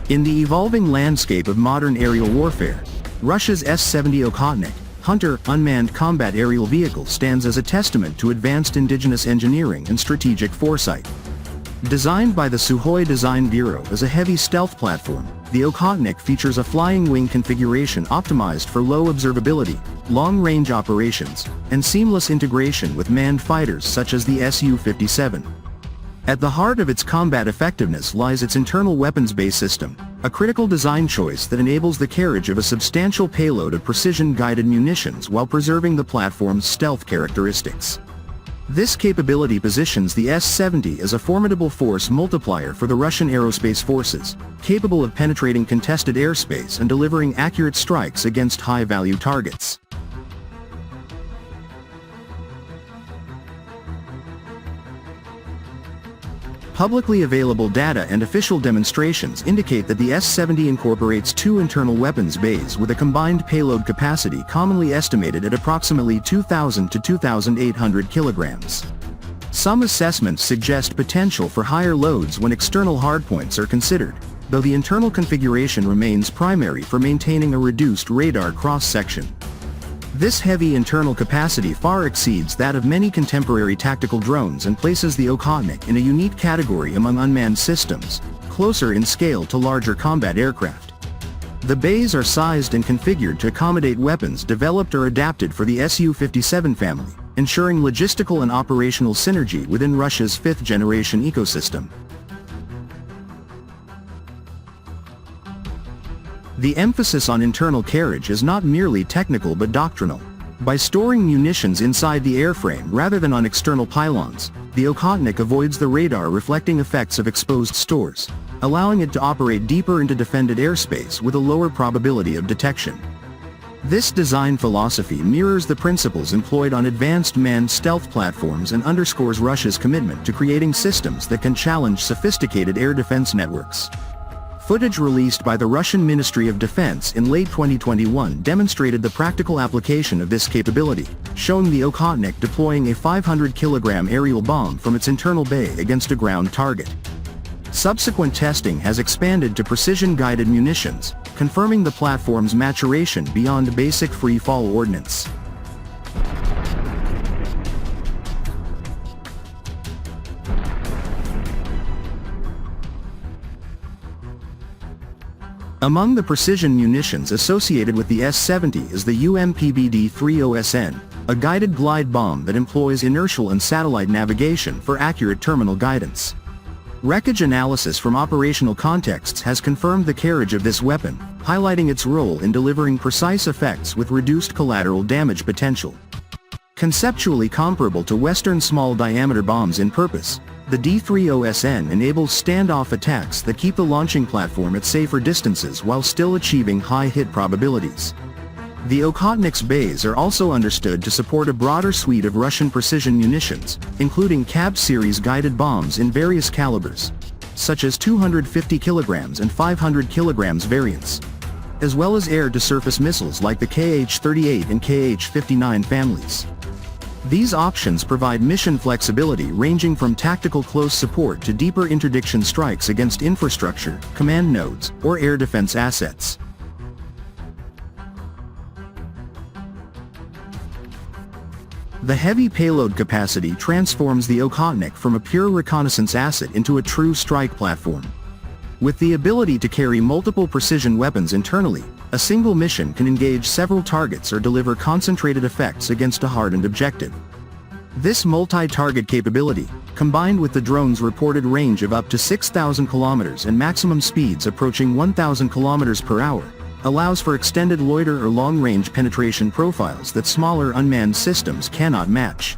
In the evolving landscape of modern aerial warfare, Russia's S-70 Okhotnik, Hunter unmanned combat aerial vehicle stands as a testament to advanced indigenous engineering and strategic foresight. Designed by the Sukhoi Design Bureau as a heavy stealth platform, the Okhotnik features a flying wing configuration optimized for low observability, long-range operations, and seamless integration with manned fighters such as the Su-57. At the heart of its combat effectiveness lies its internal weapons-based system, a critical design choice that enables the carriage of a substantial payload of precision-guided munitions while preserving the platform's stealth characteristics. This capability positions the S-70 as a formidable force multiplier for the Russian aerospace forces, capable of penetrating contested airspace and delivering accurate strikes against high-value targets. Publicly available data and official demonstrations indicate that the S-70 incorporates two internal weapons bays with a combined payload capacity commonly estimated at approximately 2,000 to 2,800 kilograms. Some assessments suggest potential for higher loads when external hardpoints are considered, though the internal configuration remains primary for maintaining a reduced radar cross-section. This heavy internal capacity far exceeds that of many contemporary tactical drones and places the Okhotnik in a unique category among unmanned systems, closer in scale to larger combat aircraft. The bays are sized and configured to accommodate weapons developed or adapted for the Su-57 family, ensuring logistical and operational synergy within Russia's fifth-generation ecosystem. The emphasis on internal carriage is not merely technical but doctrinal. By storing munitions inside the airframe rather than on external pylons, the Okhotnik avoids the radar-reflecting effects of exposed stores, allowing it to operate deeper into defended airspace with a lower probability of detection. This design philosophy mirrors the principles employed on advanced manned stealth platforms and underscores Russia's commitment to creating systems that can challenge sophisticated air defense networks. Footage released by the Russian Ministry of Defense in late 2021 demonstrated the practical application of this capability, showing the Okhotnik deploying a 500-kilogram aerial bomb from its internal bay against a ground target. Subsequent testing has expanded to precision-guided munitions, confirming the platform's maturation beyond basic free-fall ordnance. Among the precision munitions associated with the S-70 is the UMPBD-30SN, a guided glide bomb that employs inertial and satellite navigation for accurate terminal guidance. Wreckage analysis from operational contexts has confirmed the carriage of this weapon, highlighting its role in delivering precise effects with reduced collateral damage potential. Conceptually comparable to Western small-diameter bombs in purpose, the D-30SN enables standoff attacks that keep the launching platform at safer distances while still achieving high hit probabilities. The Okhotnik's bays are also understood to support a broader suite of Russian precision munitions, including CAB series guided bombs in various calibers, such as 250 kilograms and 500 kilograms variants, as well as air-to-surface missiles like the KH-38 and KH-59 families. These options provide mission flexibility ranging from tactical close support to deeper interdiction strikes against infrastructure, command nodes, or air defense assets. The heavy payload capacity transforms the Okhotnik from a pure reconnaissance asset into a true strike platform. With the ability to carry multiple precision weapons internally, a single mission can engage several targets or deliver concentrated effects against a hardened objective. This multi-target capability, combined with the drone's reported range of up to 6,000 kilometers and maximum speeds approaching 1,000 kilometers per hour, allows for extended loiter or long-range penetration profiles that smaller unmanned systems cannot match.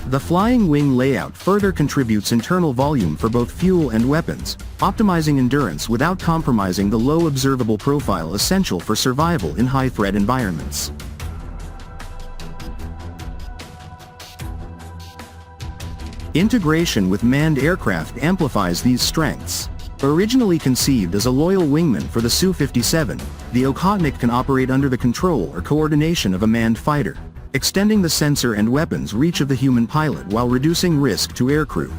The flying wing layout further contributes internal volume for both fuel and weapons, optimizing endurance without compromising the low observable profile essential for survival in high-threat environments. Integration with manned aircraft amplifies these strengths. Originally conceived as a loyal wingman for the Su-57, the Okhotnik can operate under the control or coordination of a manned fighter, extending the sensor and weapons reach of the human pilot while reducing risk to aircrew.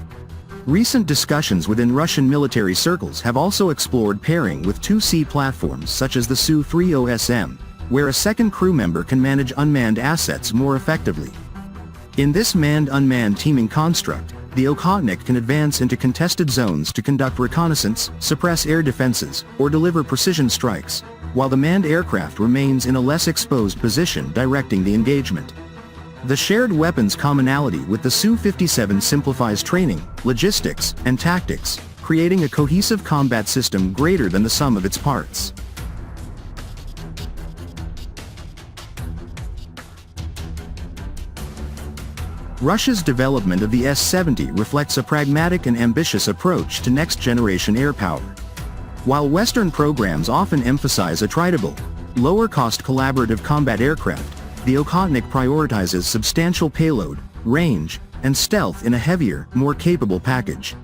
Recent discussions within Russian military circles have also explored pairing with 2C platforms such as the Su-30SM, where a second crew member can manage unmanned assets more effectively. In this manned-unmanned teaming construct, the Okhotnik can advance into contested zones to conduct reconnaissance, suppress air defenses, or deliver precision strikes, while the manned aircraft remains in a less exposed position directing the engagement. The shared weapons commonality with the Su-57 simplifies training, logistics, and tactics, creating a cohesive combat system greater than the sum of its parts. Russia's development of the S-70 reflects a pragmatic and ambitious approach to next-generation air power. While Western programs often emphasize attritable, lower-cost collaborative combat aircraft, the Okhotnik prioritizes substantial payload, range, and stealth in a heavier, more capable package.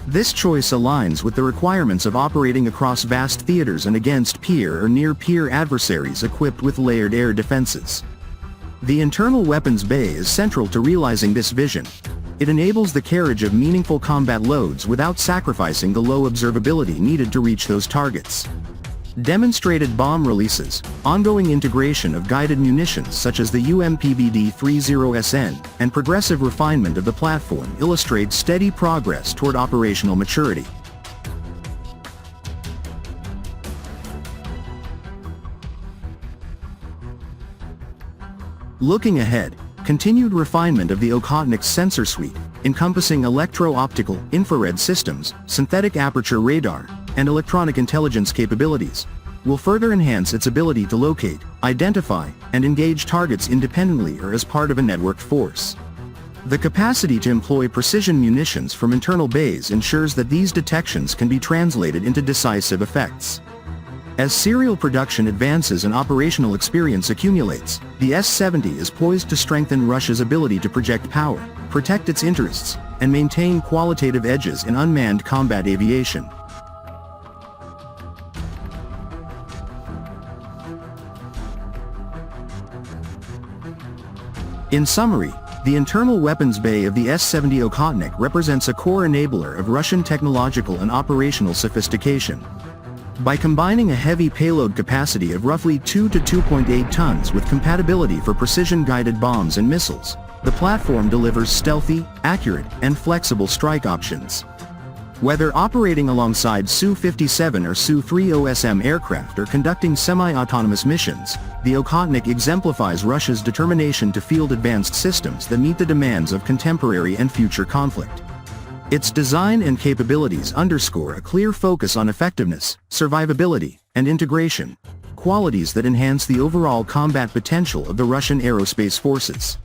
This choice aligns with the requirements of operating across vast theaters and against peer or near-peer adversaries equipped with layered air defenses. The internal weapons bay is central to realizing this vision. It enables the carriage of meaningful combat loads without sacrificing the low observability needed to reach those targets. Demonstrated bomb releases, ongoing integration of guided munitions such as the UMPBD-30SN, and progressive refinement of the platform illustrate steady progress toward operational maturity. Looking ahead, continued refinement of the Okhotnik's sensor suite, encompassing electro-optical, infrared systems, synthetic aperture radar, and electronic intelligence capabilities, will further enhance its ability to locate, identify, and engage targets independently or as part of a networked force. The capacity to employ precision munitions from internal bays ensures that these detections can be translated into decisive effects. As serial production advances and operational experience accumulates, the S-70 is poised to strengthen Russia's ability to project power, protect its interests, and maintain qualitative edges in unmanned combat aviation. In summary, the internal weapons bay of the S-70 Okhotnik represents a core enabler of Russian technological and operational sophistication. By combining a heavy payload capacity of roughly 2 to 2.8 tons with compatibility for precision-guided bombs and missiles, the platform delivers stealthy, accurate, and flexible strike options. Whether operating alongside Su-57 or Su-30SM aircraft or conducting semi-autonomous missions, the Okhotnik exemplifies Russia's determination to field advanced systems that meet the demands of contemporary and future conflict. Its design and capabilities underscore a clear focus on effectiveness, survivability, and integration, qualities that enhance the overall combat potential of the Russian aerospace forces.